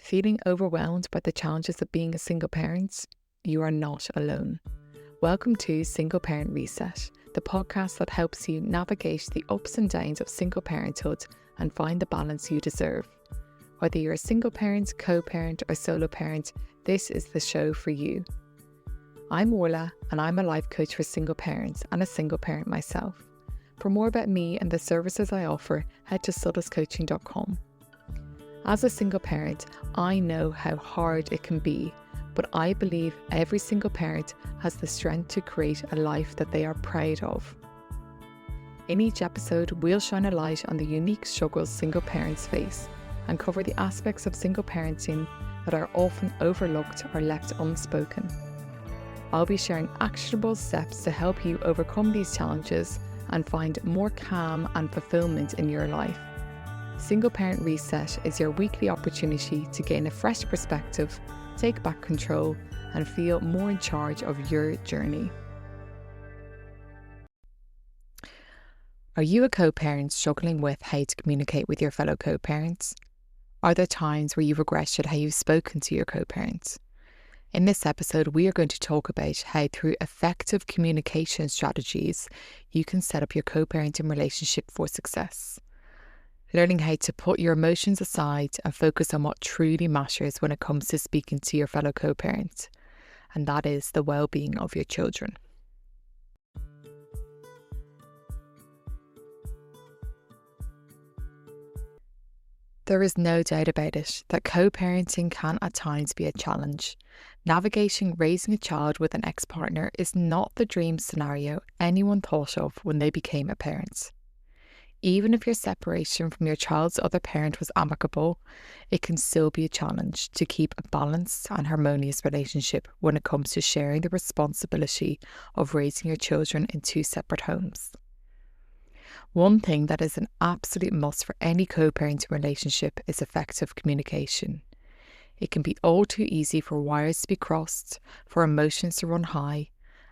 Feeling overwhelmed by the challenges of being a single parent? You are not alone. Welcome to Single Parent Reset, the podcast that helps you navigate the ups and downs of single parenthood and find the balance you deserve. Whether you're a single parent, co-parent or solo parent, this is the show for you. I'm Orla and I'm a life coach for single parents and a single parent myself. For more about me and the services I offer, head to sudlescoaching.com. As a single parent, I know how hard it can be, but I believe every single parent has the strength to create a life that they are proud of. In each episode, we'll shine a light on the unique struggles single parents face and cover the aspects of single parenting that are often overlooked or left unspoken. I'll be sharing actionable steps to help you overcome these challenges and find more calm and fulfillment in your life. Single Parent Reset is your weekly opportunity to gain a fresh perspective, take back control, and feel more in charge of your journey. Are you a co-parent struggling with how to communicate with your fellow co-parents? Are there times where you've regretted how you've spoken to your co-parents? In this episode, we are going to talk about how through effective communication strategies, you can set up your co-parenting relationship for success. Learning how to put your emotions aside and focus on what truly matters when it comes to speaking to your fellow co-parent, and that is the well-being of your children. There is no doubt about it that co-parenting can at times be a challenge. Navigating raising a child with an ex-partner is not the dream scenario anyone thought of when they became a parent. Even if your separation from your child's other parent was amicable, it can still be a challenge to keep a balanced and harmonious relationship when it comes to sharing the responsibility of raising your children in two separate homes. One thing that is an absolute must for any co-parenting relationship is effective communication. It can be all too easy for wires to be crossed, for emotions to run high,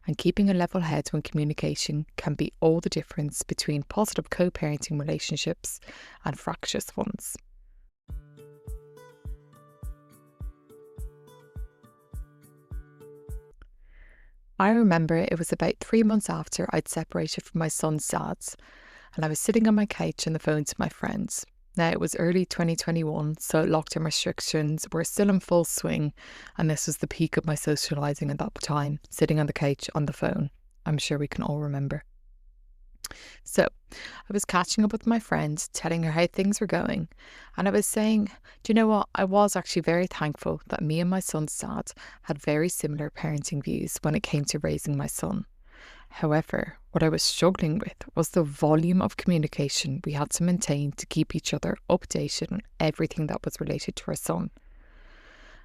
and keeping a level head when communication can be all the difference between positive co-parenting relationships and fractious ones. I remember it was about 3 months after I'd separated from my son's dad, and I was sitting on my couch on the phone to my friends. Now, it was early 2021, so lockdown restrictions were still in full swing, and this was the peak of my socialising at that time, sitting on the couch on the phone. I'm sure we can all remember. So, I was catching up with my friend, telling her how things were going, and I was saying, do you know what? I was actually very thankful that me and my son's dad had very similar parenting views when it came to raising my son. However, what I was struggling with was the volume of communication we had to maintain to keep each other updated on everything that was related to our son.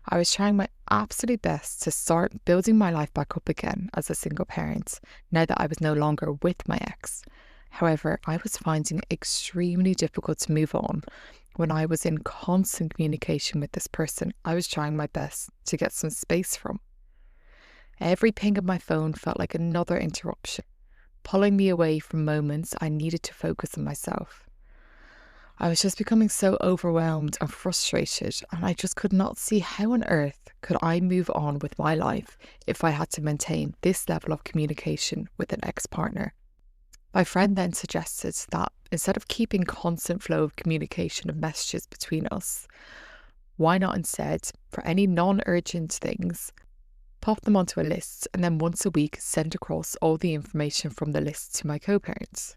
I was trying my absolute best to start building my life back up again as a single parent, now that I was no longer with my ex. However, I was finding it extremely difficult to move on when I was in constant communication with this person I was trying my best to get some space from. Every ping of my phone felt like another interruption, pulling me away from moments I needed to focus on myself. I was just becoming so overwhelmed and frustrated, and I just could not see how on earth could I move on with my life if I had to maintain this level of communication with an ex-partner. My friend then suggested that instead of keeping constant flow of communication and messages between us, why not instead, for any non-urgent things, pop them onto a list and then once a week send across all the information from the list to my co-parents.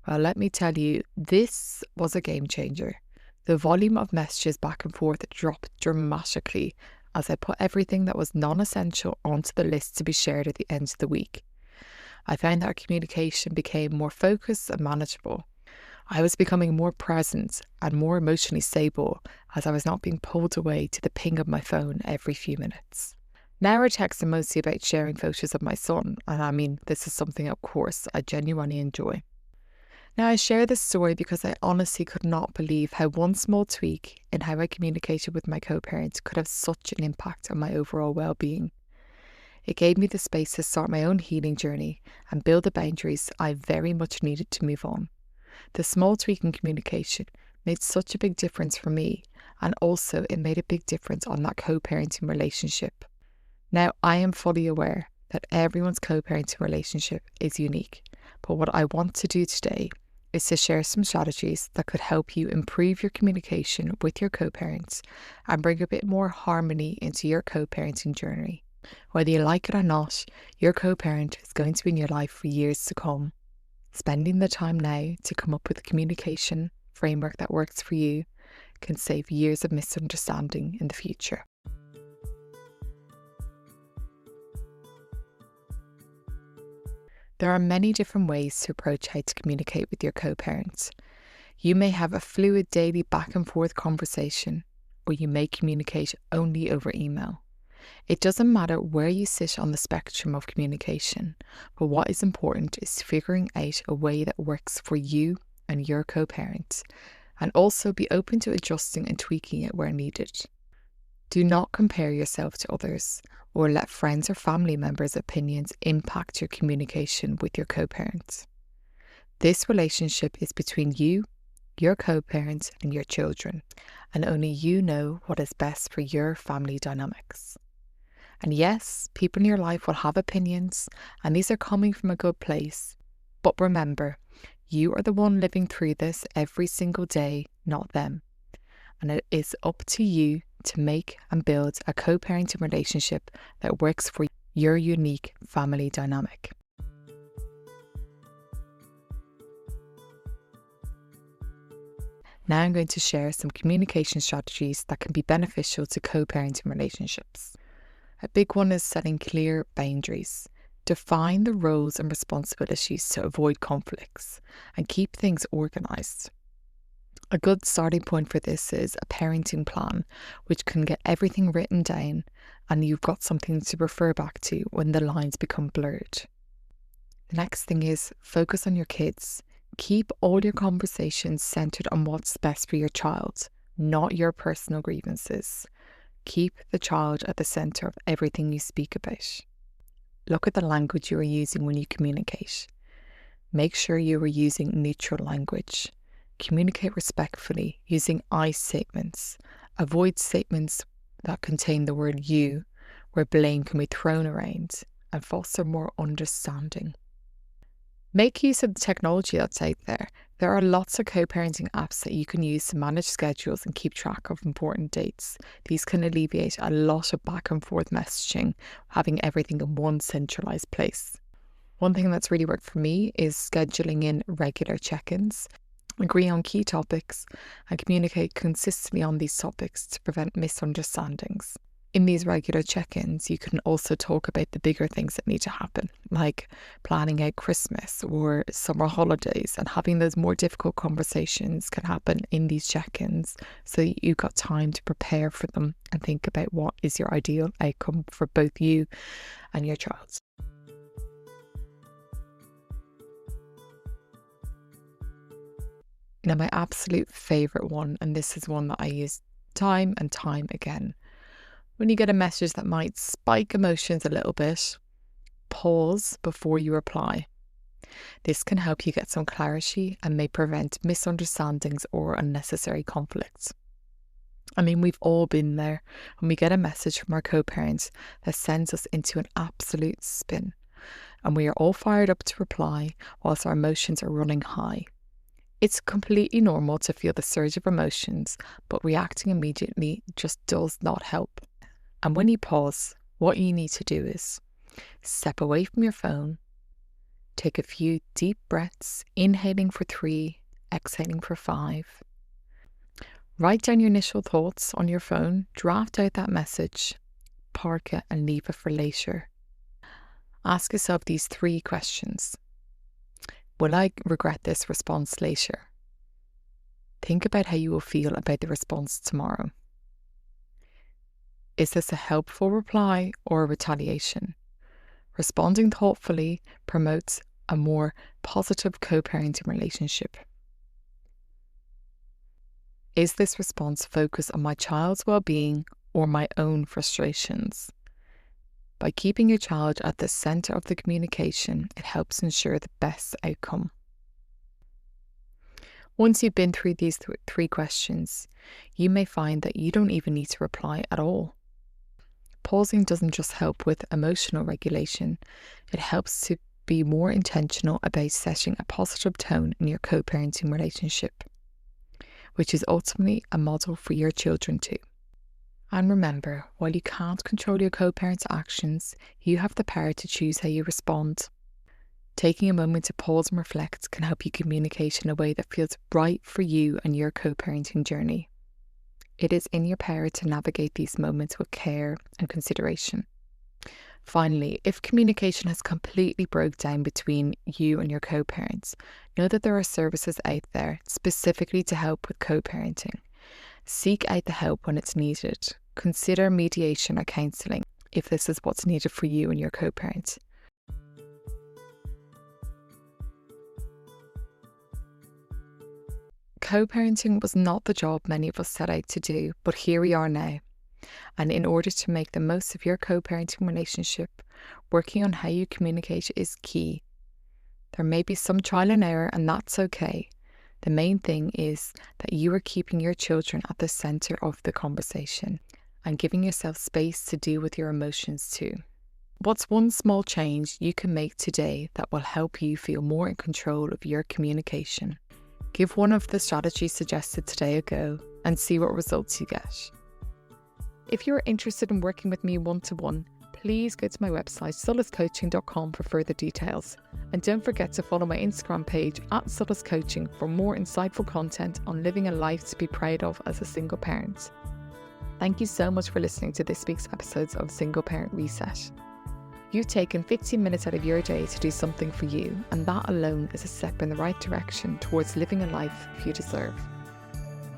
Well, let me tell you, this was a game changer. The volume of messages back and forth dropped dramatically as I put everything that was non-essential onto the list to be shared at the end of the week. I found that our communication became more focused and manageable. I was becoming more present and more emotionally stable as I was not being pulled away to the ping of my phone every few minutes. Now our texts are mostly about sharing photos of my son, and I mean, this is something, of course, I genuinely enjoy. Now, I share this story because I honestly could not believe how one small tweak in how I communicated with my co-parent could have such an impact on my overall well-being. It gave me the space to start my own healing journey and build the boundaries I very much needed to move on. The small tweak in communication made such a big difference for me, And also, it made a big difference on that co-parenting relationship. Now, I am fully aware that everyone's co-parenting relationship is unique, but what I want to do today is to share some strategies that could help you improve your communication with your co-parents and bring a bit more harmony into your co-parenting journey. Whether you like it or not, your co-parent is going to be in your life for years to come. Spending the time now to come up with a communication framework that works for you can save years of misunderstanding in the future. There are many different ways to approach how to communicate with your co-parents. You may have a fluid daily back and forth conversation, or you may communicate only over email. It doesn't matter where you sit on the spectrum of communication, but what is important is figuring out a way that works for you and your co-parent, and also be open to adjusting and tweaking it where needed. Do not compare yourself to others or let friends or family members' opinions impact your communication with your co-parents. This relationship is between you, your co-parents, and your children, and only you know what is best for your family dynamics. And yes, people in your life will have opinions, and these are coming from a good place. But remember, you are the one living through this every single day, not them. And it is up to you to make and build a co-parenting relationship that works for your unique family dynamic. Now I'm going to share some communication strategies that can be beneficial to co-parenting relationships. A big one is setting clear boundaries. Define the roles and responsibilities to avoid conflicts and keep things organised. A good starting point for this is a parenting plan, which can get everything written down and you've got something to refer back to when the lines become blurred. The next thing is focus on your kids. Keep all your conversations centred on what's best for your child, not your personal grievances. Keep the child at the centre of everything you speak about. Look at the language you are using when you communicate. Make sure you are using neutral language. Communicate respectfully using I statements. Avoid statements that contain the word you, where blame can be thrown around, and foster more understanding. Make use of the technology that's out there. There are lots of co-parenting apps that you can use to manage schedules and keep track of important dates. These can alleviate a lot of back and forth messaging, having everything in one centralised place. One thing that's really worked for me is scheduling in regular check-ins. Agree on key topics and communicate consistently on these topics to prevent misunderstandings. In these regular check-ins, you can also talk about the bigger things that need to happen, like planning out Christmas or summer holidays, and having those more difficult conversations can happen in these check-ins so that you've got time to prepare for them and think about what is your ideal outcome for both you and your child. Now, my absolute favourite one, and this is one that I use time and time again. When you get a message that might spike emotions a little bit, pause before you reply. This can help you get some clarity and may prevent misunderstandings or unnecessary conflicts. I mean, we've all been there when we get a message from our co-parents that sends us into an absolute spin, and we are all fired up to reply whilst our emotions are running high. It's completely normal to feel the surge of emotions, but reacting immediately just does not help. And when you pause, what you need to do is step away from your phone, take a few deep breaths, inhaling for 3, exhaling for 5. Write down your initial thoughts on your phone, draft out that message, park it and leave it for later. Ask yourself these 3 questions. Will I regret this response later? Think about how you will feel about the response tomorrow. Is this a helpful reply or a retaliation? Responding thoughtfully promotes a more positive co-parenting relationship. Is this response focused on my child's well-being or my own frustrations? By keeping your child at the centre of the communication, it helps ensure the best outcome. Once you've been through these three questions, you may find that you don't even need to reply at all. Pausing doesn't just help with emotional regulation, it helps to be more intentional about setting a positive tone in your co-parenting relationship, which is ultimately a model for your children too. And remember, while you can't control your co-parent's actions, you have the power to choose how you respond. Taking a moment to pause and reflect can help you communicate in a way that feels right for you and your co-parenting journey. It is in your power to navigate these moments with care and consideration. Finally, if communication has completely broke down between you and your co-parents, know that there are services out there specifically to help with co-parenting. Seek out the help when it's needed. Consider mediation or counselling if this is what's needed for you and your co-parent. Co-parenting was not the job many of us set out to do, but here we are now. And in order to make the most of your co-parenting relationship, working on how you communicate is key. There may be some trial and error, and that's okay. The main thing is that you are keeping your children at the centre of the conversation and giving yourself space to deal with your emotions too. What's one small change you can make today that will help you feel more in control of your communication? Give one of the strategies suggested today a go and see what results you get. If you're interested in working with me one-to-one, please go to my website solaccoaching.com for further details. And don't forget to follow my Instagram page @solaccoaching for more insightful content on living a life to be proud of as a single parent. Thank you so much for listening to this week's episodes of Single Parent Reset. You've taken 15 minutes out of your day to do something for you, and that alone is a step in the right direction towards living a life you deserve.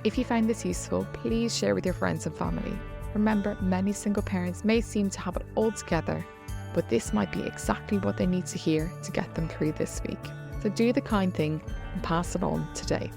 If you find this useful, please share with your friends and family. Remember, many single parents may seem to have it all together, but this might be exactly what they need to hear to get them through this week. So do the kind thing and pass it on today.